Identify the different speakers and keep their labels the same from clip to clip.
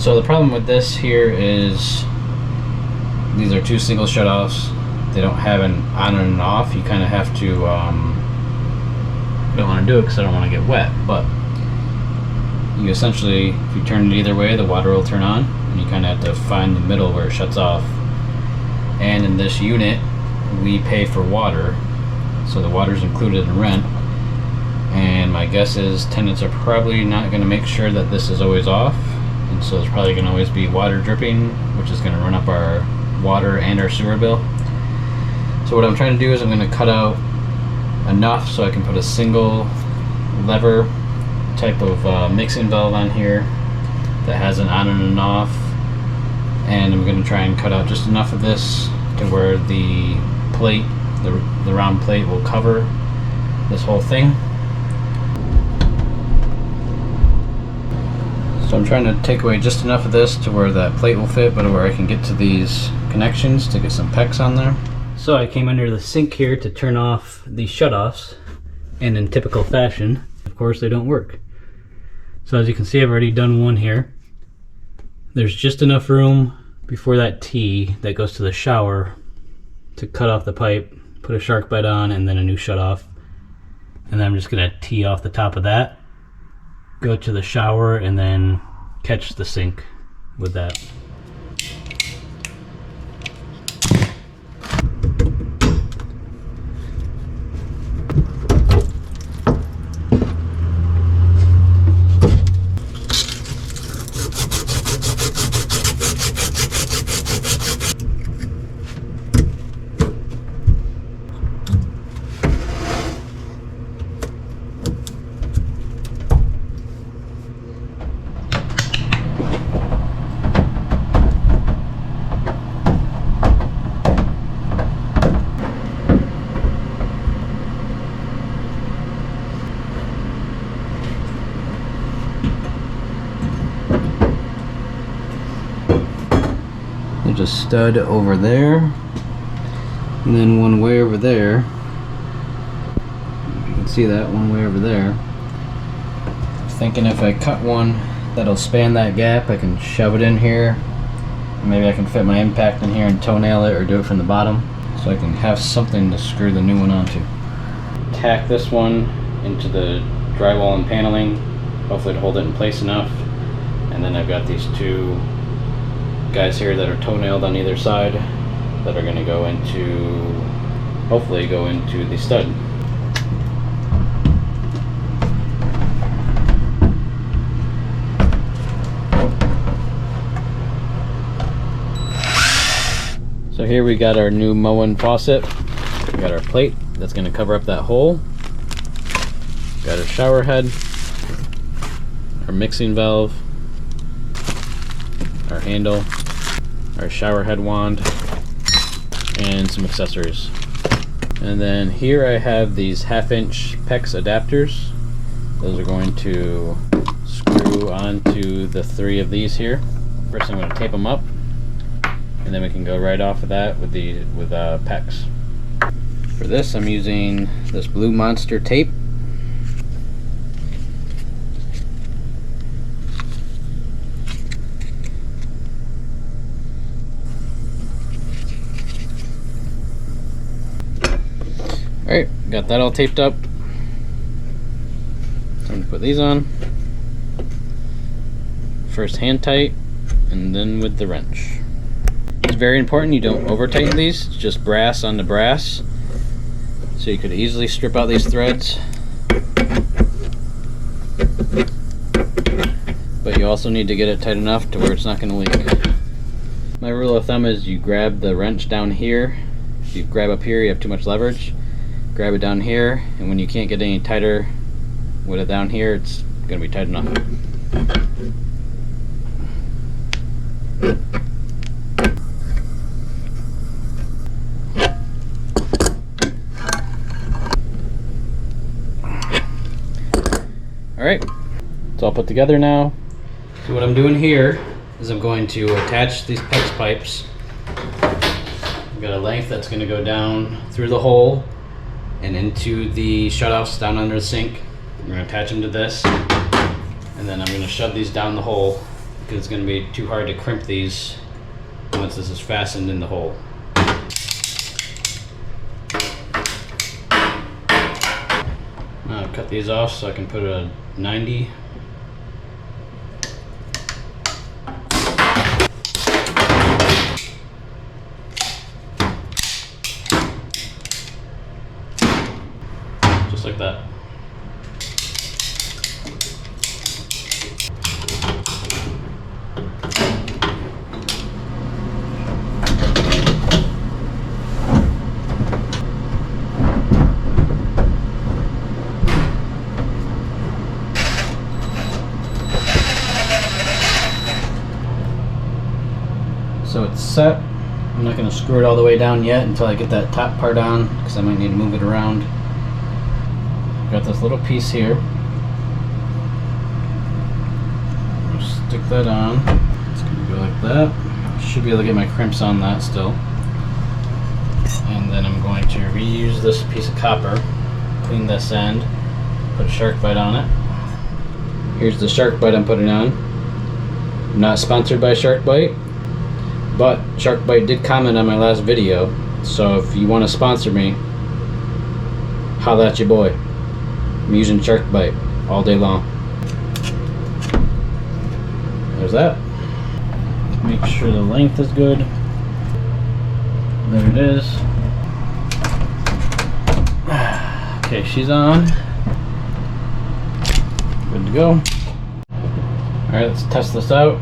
Speaker 1: So the problem with this here is these are two single shutoffs. They don't have an on and an off. You kind of have to, I don't want to do it because I don't want to get wet, but you essentially, if you turn it either way, the water will turn on, and you kind of have to find the middle where it shuts off. And in this unit, we pay for water, so the water is included in rent. And my guess is tenants are probably not going to make sure that this is always off, and so there's probably going to always be water dripping, which is going to run up our water and our sewer bill. So what I'm trying to do is I'm going to cut out enough so I can put a single lever type of mixing valve on here that has an on and an off, and I'm going to try and cut out just enough of this to where the plate, the round plate, will cover this whole thing. So I'm trying to take away just enough of this to where that plate will fit, but where I can get to these connections to get some PEX on there. So I came under the sink here to turn off these shutoffs, and in typical fashion, of course, they don't work. So as you can see, I've already done one here. There's just enough room before that T that goes to the shower to cut off the pipe, put a shark bite on, and then a new shutoff. And then I'm just gonna tee off the top of that, go to the shower, and then catch the sink with that. There's a stud over there, and then one way over there. You can see that one way over there. I'm thinking if I cut one that'll span that gap, I can shove it in here. Maybe I can fit my impact in here and toenail it, or do it from the bottom, so I can have something to screw the new one onto. Tack this one into the drywall and paneling, hopefully to hold it in place enough. And then I've got these two guys here that are toenailed on either side that are going to go into, hopefully go into the stud. So here we got our new Moen faucet. We got our plate that's going to cover up that hole. Got our shower head, our mixing valve, our handle, our shower head wand, and some accessories. And then here I have these 1/2-inch PEX adapters. Those are going to screw onto the 3 of these here. First I'm going to tape them up, and then we can go right off of that with PEX. For this I'm using this Blue Monster tape. Alright, got that all taped up. Time to put these on. First hand tight, and then with the wrench. It's very important you don't over tighten these. It's just brass on the brass, so you could easily strip out these threads. But you also need to get it tight enough to where it's not going to leak. My rule of thumb is you grab the wrench down here. If you grab up here, you have too much leverage. Grab it down here, and when you can't get any tighter with it down here, it's going to be tight enough. Alright, it's all put together now. So what I'm doing here is I'm going to attach these PEX pipes. I've got a length that's going to go down through the hole and into the shutoffs down under the sink. I'm going to attach them to this, and then I'm going to shove these down the hole because it's going to be too hard to crimp these once this is fastened in the hole. I'll cut these off so I can put a 90. Just like that. So it's set. I'm not going to screw it all the way down yet until I get that top part on, because I might need to move it around. Got this little piece here. Just stick that on. It's going to go like that. Should be able to get my crimps on that still. And then I'm going to reuse this piece of copper, clean this end, put a shark bite on it. Here's the shark bite I'm putting on. I'm not sponsored by Shark Bite, but Shark Bite did comment on my last video, so if you want to sponsor me, holla at your boy. I'm using Shark Bite all day long. There's that. Make sure the length is good. There it is. Okay, she's on. Good to go. Alright, let's test this out.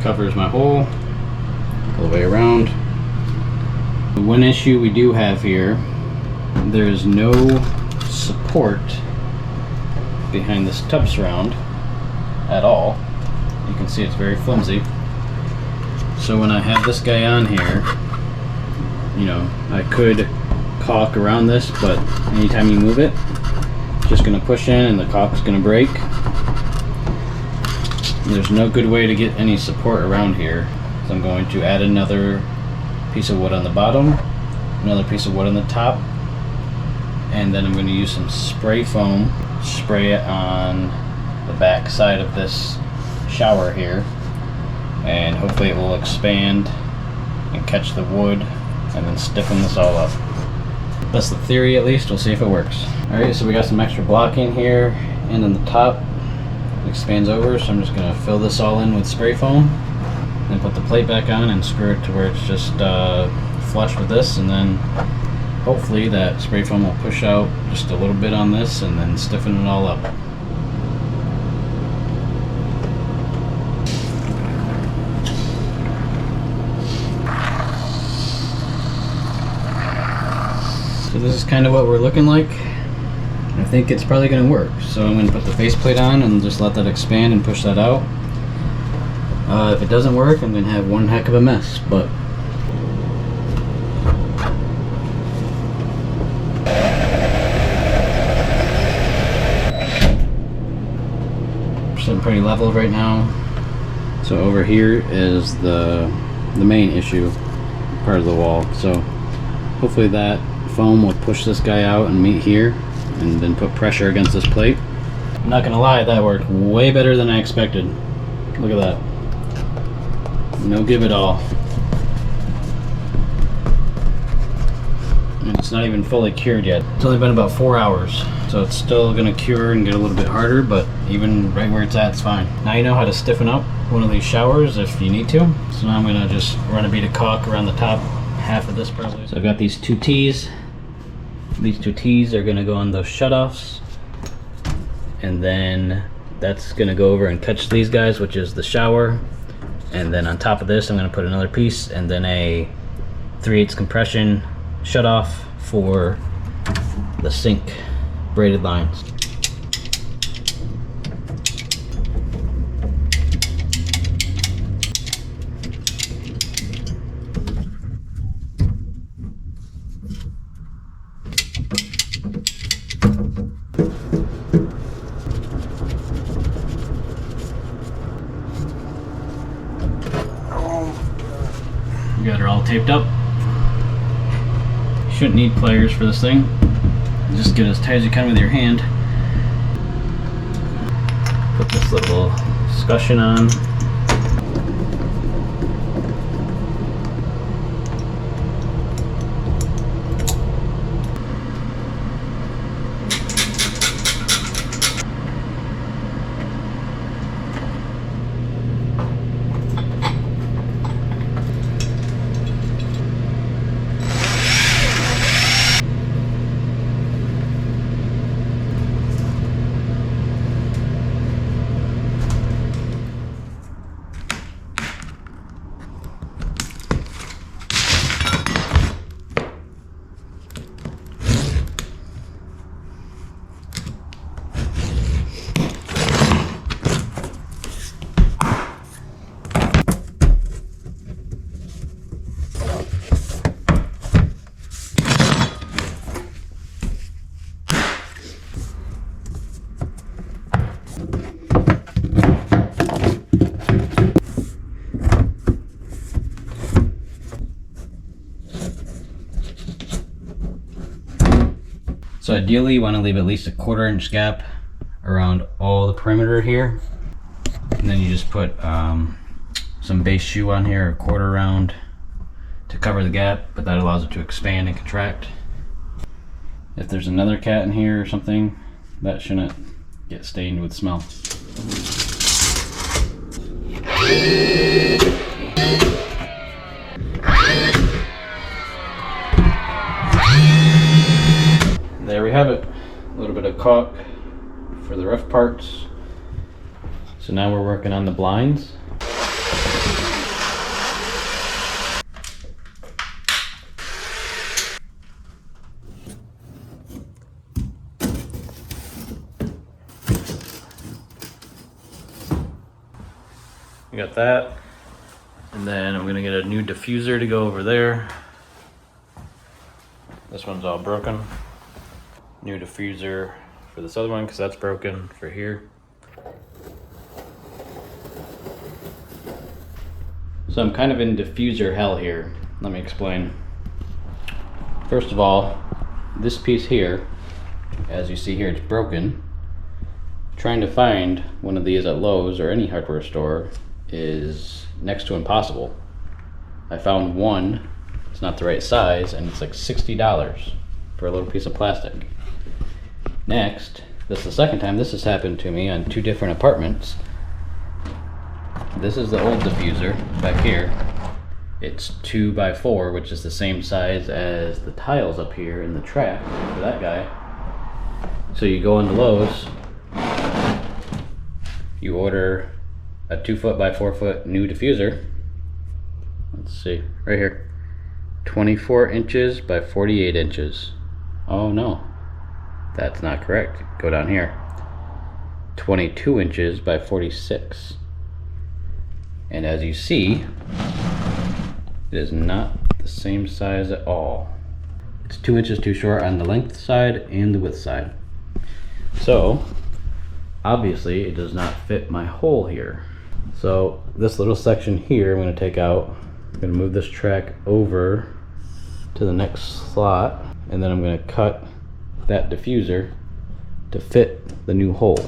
Speaker 1: Covers my hole all the way around. The one issue we do have here, there is no support behind this tub surround at all. You can see it's very flimsy. So when I have this guy on here, you know, I could caulk around this, but anytime you move it, it's just going to push in and the caulk's going to break. There's no good way to get any support around here, so I'm going to add another piece of wood on the bottom, another piece of wood on the top, and then I'm going to use some spray foam, spray it on the back side of this shower here, and hopefully it will expand and catch the wood and then stiffen this all up. That's the theory, at least. We'll see if it works. Alright, so we got some extra blocking here and on the top. Expands over, so I'm just going to fill this all in with spray foam, then put the plate back on and screw it to where it's just flush with this, and then hopefully that spray foam will push out just a little bit on this and then stiffen it all up. So this is kind of what we're looking like. I think it's probably going to work, so I'm going to put the faceplate on and just let that expand and push that out. If it doesn't work, I'm going to have one heck of a mess, but sitting pretty level right now. So over here is the main issue part of the wall, so hopefully that foam will push this guy out and meet here and then put pressure against this plate. I'm not gonna lie, that worked way better than I expected. Look at that. No give at all. And it's not even fully cured yet. It's only been about 4 hours, so it's still gonna cure and get a little bit harder, but even right where it's at, it's fine. Now you know how to stiffen up one of these showers if you need to. So now I'm gonna just run a bead of caulk around the top half of this probably. So I've got these two T's. These two T's are gonna go on those shutoffs, and then that's gonna go over and catch these guys, which is the shower, and then on top of this I'm gonna put another piece and then a 3/8 compression shutoff for the sink braided lines. We got her all taped up. You shouldn't need pliers for this thing. Just get as tight as you can with your hand. Put this little discussion on. So ideally you want to leave at least a 1/4 inch gap around all the perimeter here. And then you just put some base shoe on here, a 1/4 round to cover the gap, but that allows it to expand and contract. If there's another cat in here or something, that shouldn't get stained with smell. There we have it. A little bit of caulk for the rough parts. So now we're working on the blinds. We got that. And then I'm gonna get a new diffuser to go over there. This one's all broken. New diffuser for this other one because that's broken for here. So I'm kind of in diffuser hell here. Let me explain. First of all, this piece here, as you see here, it's broken. Trying to find one of these at Lowe's or any hardware store is next to impossible. I found one, it's not the right size, and it's like $60 for a little piece of plastic. Next, this is the second time this has happened to me on 2 different apartments. This is the old diffuser back here. It's 2x4, which is the same size as the tiles up here in the track for that guy. So you go into Lowe's, you order a 2 by 4 new diffuser. Let's see, right here. 24 inches by 48 inches. Oh no. That's not correct. Go down here. 22 inches by 46. And as you see, it is not the same size at all. It's 2 inches too short on the length side and the width side. So, obviously it does not fit my hole here. So this little section here I'm going to take out. I'm going to move this track over to the next slot, and then I'm going to cut that diffuser to fit the new hole.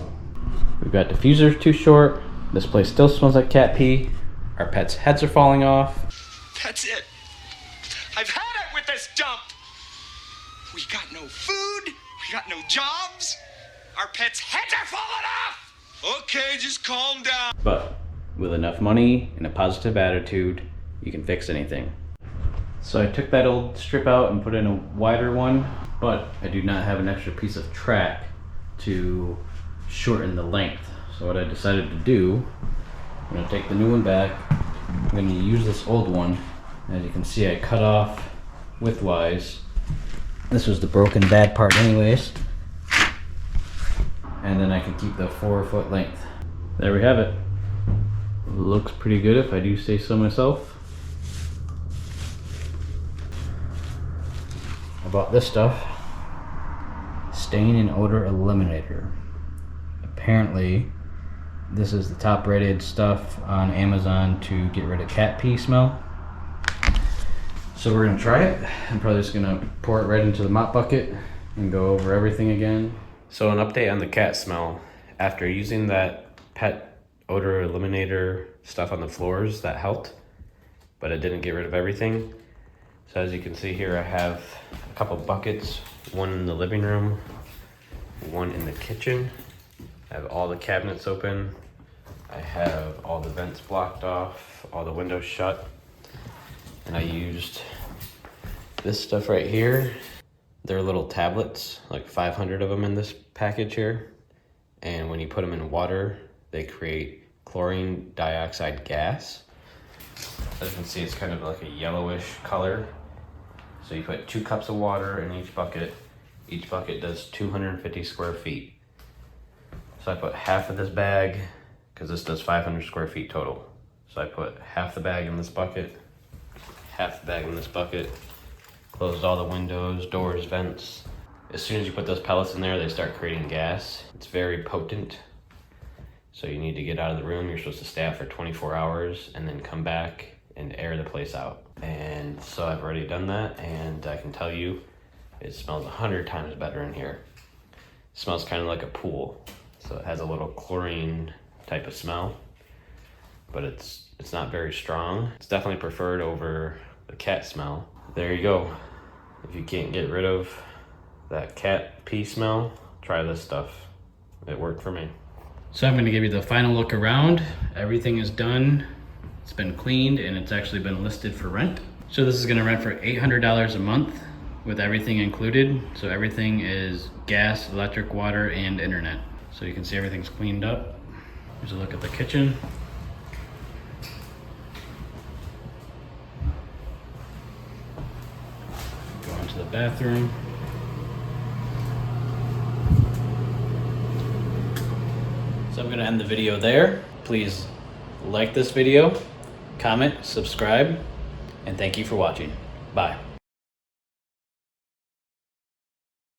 Speaker 1: We've got diffusers too short. This place still smells like cat pee. Our pets' heads are falling off.
Speaker 2: That's it. I've had it with this dump. We got no food. We got no jobs. Our pets' heads are falling off. Okay, just calm down.
Speaker 1: But with enough money and a positive attitude, you can fix anything. So I took that old strip out and put in a wider one, but I do not have an extra piece of track to shorten the length. So what I decided to do, I'm going to take the new one back. I'm going to use this old one. As you can see, I cut off widthwise. This was the broken bad part anyways. And then I can keep the 4 foot length. There we have it. Looks pretty good if I do say so myself. I bought this stuff. Stain and odor eliminator. Apparently this is the top rated stuff on Amazon to get rid of cat pee smell. So we're gonna try it. I'm probably just gonna pour it right into the mop bucket and go over everything again. So an update on the cat smell. After using that pet odor eliminator stuff on the floors that helped, but it didn't get rid of everything. So as you can see here, I have a couple buckets, one in the living room, one in the kitchen. I have all the cabinets open. I have all the vents blocked off, all the windows shut. And I used this stuff right here. They're little tablets, like 500 of them in this package here. And when you put them in water, they create chlorine dioxide gas. As you can see, it's kind of like a yellowish color. So you put 2 cups of water in each bucket. Each bucket does 250 square feet. So I put half of this bag, because this does 500 square feet total. So I put half the bag in this bucket, half the bag in this bucket, closed all the windows, doors, vents. As soon as you put those pellets in there, they start creating gas. It's very potent. So you need to get out of the room. You're supposed to stay out for 24 hours and then come back and air the place out. And so I've already done that, and I can tell you, it smells 100 times better in here. It smells kind of like a pool. So it has a little chlorine type of smell, but it's not very strong. It's definitely preferred over the cat smell. There you go. If you can't get rid of that cat pee smell, try this stuff. It worked for me. So I'm gonna give you the final look around. Everything is done. It's been cleaned and it's actually been listed for rent. So this is gonna rent for $800 a month with everything included. So everything is gas, electric, water, and internet. So you can see everything's cleaned up. Here's a look at the kitchen. Go into the bathroom. So I'm gonna end the video there. Please like this video, comment, subscribe, and thank you for watching. Bye.